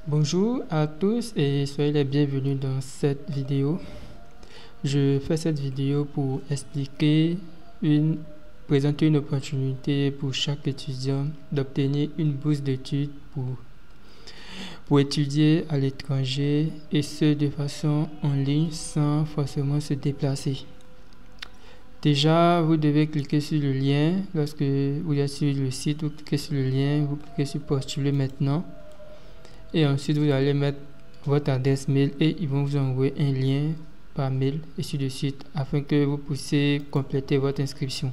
Bonjour à tous et soyez les bienvenus dans cette vidéo. Je fais cette vidéo pour présenter une opportunité pour chaque étudiant d'obtenir une bourse d'études pour étudier à l'étranger et ce de façon en ligne sans forcément se déplacer. Déjà, vous devez cliquer sur le lien. Lorsque vous êtes sur le site, vous cliquez sur le lien, vous cliquez sur postuler maintenant. Et ensuite, vous allez mettre votre adresse mail et ils vont vous envoyer un lien par mail et ainsi de suite afin que vous puissiez compléter votre inscription.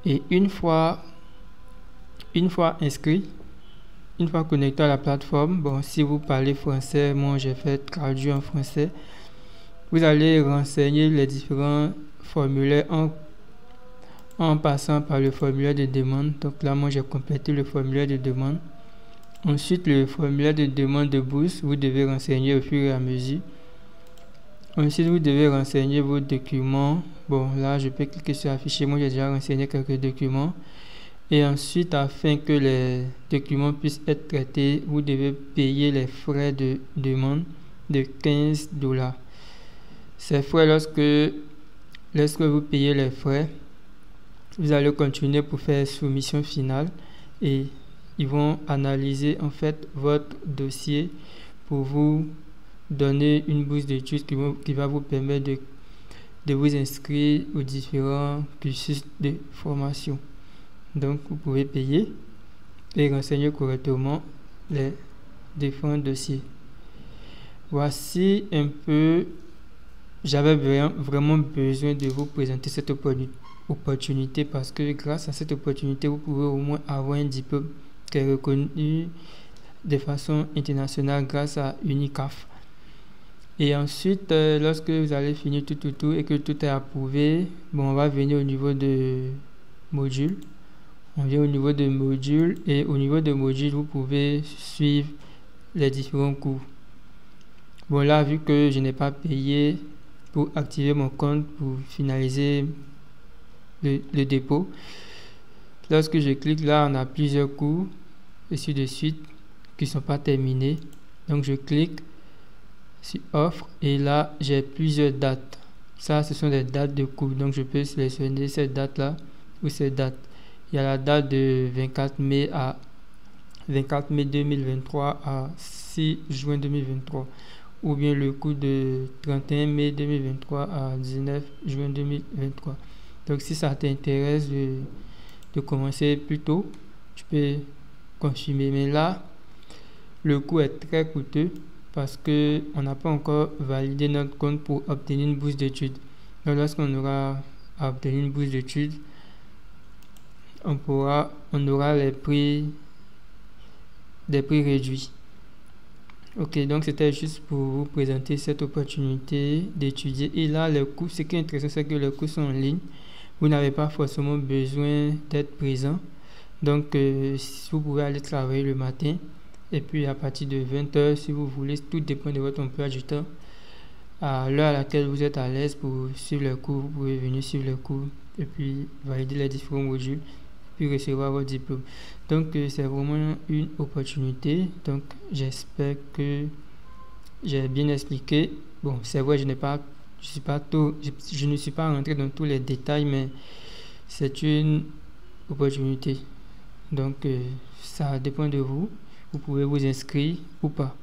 Et une fois inscrit, une fois connecté à la plateforme, si vous parlez français, moi j'ai fait traduire en français, vous allez renseigner les différents formulaires en passant par le formulaire de demande. Donc là, moi j'ai complété le formulaire de demande. Ensuite, le formulaire de demande de bourse, vous devez renseigner au fur et à mesure. Ensuite, vous devez renseigner vos documents. Là, je peux cliquer sur afficher. Moi, j'ai déjà renseigné quelques documents. Et ensuite, afin que les documents puissent être traités, vous devez payer les frais de demande de $15. Ces frais, lorsque vous payez les frais, vous allez continuer pour faire soumission finale et ils vont analyser en fait votre dossier pour vous donner une bourse d'études qui va vous permettre de vous inscrire aux différents cursus de formation. Donc vous pouvez payer et renseigner correctement les différents dossiers. Voici un peu, j'avais vraiment besoin de vous présenter cette opportunité parce que grâce à cette opportunité, vous pouvez au moins avoir un diplôme qui est reconnu de façon internationale grâce à UNICAF. Et ensuite, lorsque vous allez finir tout et que tout est approuvé, on va venir au niveau de module. On vient au niveau de module et au niveau de module, vous pouvez suivre les différents cours. Là, vu que je n'ai pas payé pour activer mon compte pour finaliser le dépôt, lorsque je clique là, on a plusieurs cours ainsi de suite qui ne sont pas terminés. Donc je clique sur offre et là j'ai plusieurs dates. Ça, ce sont des dates de cours. Donc je peux sélectionner cette date là ou cette date. Il y a la date de 24 mai 2023 à 6 juin 2023 ou bien le cours de 31 mai 2023 à 19 juin 2023. Donc si ça t'intéresse de commencer plus tôt, tu peux confirmer. Mais là, le coût est très coûteux parce que on n'a pas encore validé notre compte pour obtenir une bourse d'études. Donc lorsqu'on aura obtenu une bourse d'études, on aura des prix réduits. Ok, donc c'était juste pour vous présenter cette opportunité d'étudier. Et là, les cours, ce qui est intéressant, c'est que les cours sont en ligne. Vous n'avez pas forcément besoin d'être présent. Donc, vous pouvez aller travailler le matin. Et puis, à partir de 20h, si vous voulez, tout dépend de votre emploi du temps. À l'heure à laquelle vous êtes à l'aise pour suivre les cours, vous pouvez venir suivre les cours et puis valider les différents modules, puis recevoir votre diplôme. Donc, c'est vraiment une opportunité. Donc, j'espère que j'ai bien expliqué. C'est vrai, je ne suis pas rentré dans tous les détails, mais c'est une opportunité. Donc, ça dépend de vous. Vous pouvez vous inscrire ou pas.